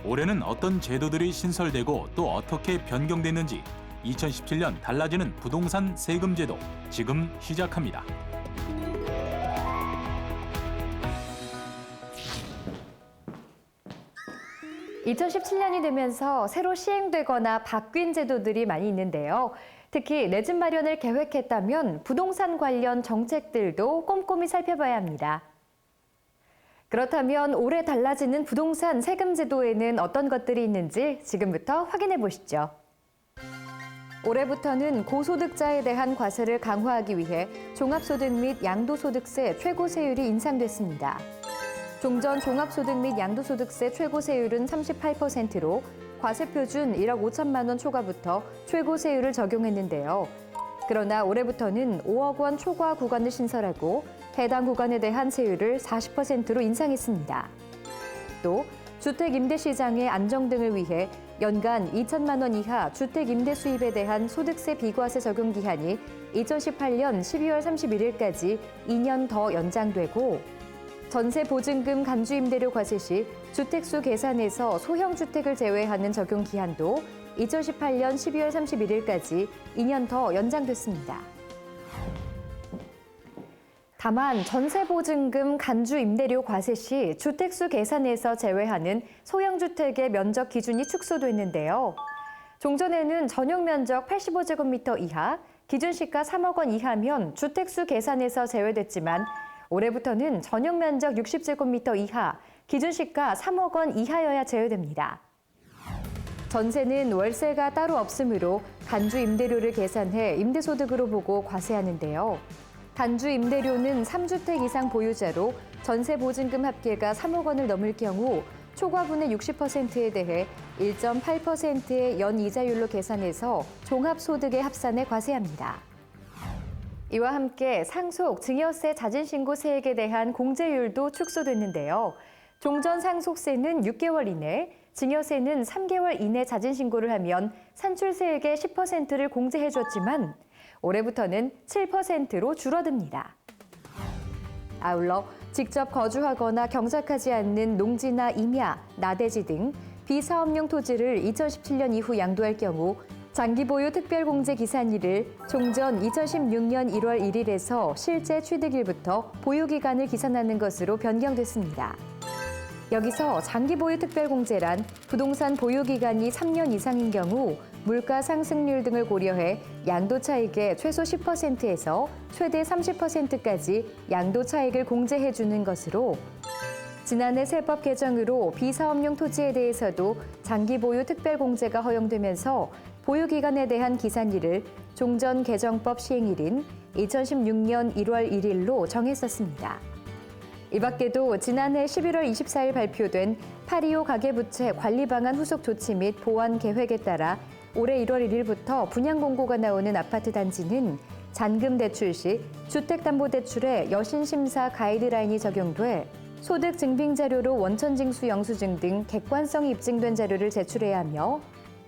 올해는 어떤 제도들이 신설되고 또 어떻게 변경됐는지 2017년 달라지는 부동산 세금 제도 지금 시작합니다. (2017년이) 되면서 새로 시행되거나 바뀐 제도들이 많이 있는데요. 특히 내 집 마련을 계획했다면 부동산 관련 정책들도 꼼꼼히 살펴봐야 합니다. 그렇다면 올해 달라지는 부동산 세금 제도에는 어떤 것들이 있는지 지금부터 확인해 보시죠. 올해부터는 고소득자에 대한 과세를 강화하기 위해 종합소득 및 양도소득세 최고세율이 인상됐습니다. 종전 종합소득 및 양도소득세 최고세율은 38%로 과세표준 1억 5천만 원 초과부터 최고세율을 적용했는데요. 그러나 올해부터는 5억 원 초과 구간을 신설하고 해당 구간에 대한 세율을 40%로 인상했습니다. 또 주택 임대 시장의 안정 등을 위해 연간 2천만 원 이하 주택 임대 수입에 대한 소득세 비과세 적용 기한이 2018년 12월 31일까지 2년 더 연장되고 전세 보증금 간주 임대료 과세 시 주택수 계산에서 소형 주택을 제외하는 적용 기한도 2018년 12월 31일까지 2년 더 연장됐습니다. 다만 전세보증금 간주 임대료 과세 시 주택수 계산에서 제외하는 소형 주택의 면적 기준이 축소됐는데요. 종전에는 전용 면적 85제곱미터 이하, 기준 시가 3억 원 이하면 주택수 계산에서 제외됐지만 올해부터는 전용 면적 60제곱미터 이하, 기준 시가 3억 원 이하여야 제외됩니다. 전세는 월세가 따로 없으므로 간주 임대료를 계산해 임대소득으로 보고 과세하는데요. 간주 임대료는 3주택 이상 보유자로 전세 보증금 합계가 3억 원을 넘을 경우 초과분의 60%에 대해 1.8%의 연이자율로 계산해서 종합소득에 합산해 과세합니다. 이와 함께 상속, 증여세, 자진신고세액에 대한 공제율도 축소됐는데요. 종전 상속세는 6개월 이내, 증여세는 3개월 이내 자진신고를 하면 산출세액의 10%를 공제해줬지만 올해부터는 7%로 줄어듭니다. 아울러 직접 거주하거나 경작하지 않는 농지나 임야, 나대지 등 비사업용 토지를 2017년 이후 양도할 경우 장기보유 특별공제 기산일을 종전 2016년 1월 1일에서 실제 취득일부터 보유기간을 기산하는 것으로 변경됐습니다. 여기서 장기보유 특별공제란 부동산 보유기간이 3년 이상인 경우 물가 상승률 등을 고려해 양도차익의 최소 10%에서 최대 30%까지 양도차익을 공제해주는 것으로 지난해 세법 개정으로 비사업용 토지에 대해서도 장기보유 특별공제가 허용되면서 보유기간에 대한 기산일을 종전 개정법 시행일인 2016년 1월 1일로 정했었습니다. 이 밖에도 지난해 11월 24일 발표된 8.25 가계부채 관리방안 후속 조치 및 보완 계획에 따라 올해 1월 1일부터 분양공고가 나오는 아파트 단지는 잔금 대출 시 주택담보대출의 여신심사 가이드라인이 적용돼 소득 증빙 자료로 원천징수 영수증 등 객관성이 입증된 자료를 제출해야 하며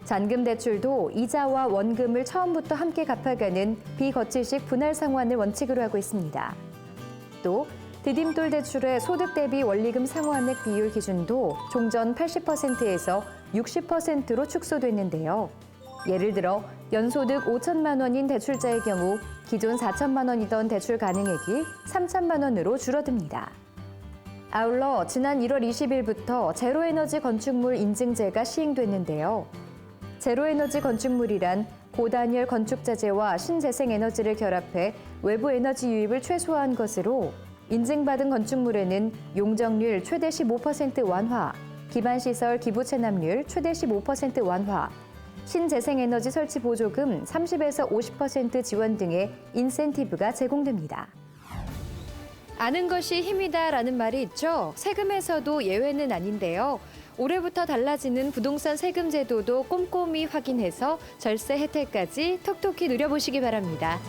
잔금 대출도 이자와 원금을 처음부터 함께 갚아가는 비거치식 분할 상환을 원칙으로 하고 있습니다. 또 디딤돌 대출의 소득 대비 원리금 상환액 비율 기준도 종전 80%에서 60%로 축소됐는데요. 예를 들어 연소득 5천만 원인 대출자의 경우 기존 4천만 원이던 대출 가능액이 3천만 원으로 줄어듭니다. 아울러 지난 1월 20일부터 제로에너지 건축물 인증제가 시행됐는데요. 제로에너지 건축물이란 고단열 건축자재와 신재생에너지를 결합해 외부 에너지 유입을 최소화한 것으로 인증받은 건축물에는 용적률 최대 15% 완화, 기반시설 기부 체납률 최대 15% 완화, 신재생에너지 설치 보조금 30에서 50% 지원 등의 인센티브가 제공됩니다. 아는 것이 힘이다라는 말이 있죠. 세금에서도 예외는 아닌데요. 올해부터 달라지는 부동산 세금 제도도 꼼꼼히 확인해서 절세 혜택까지 톡톡히 누려보시기 바랍니다.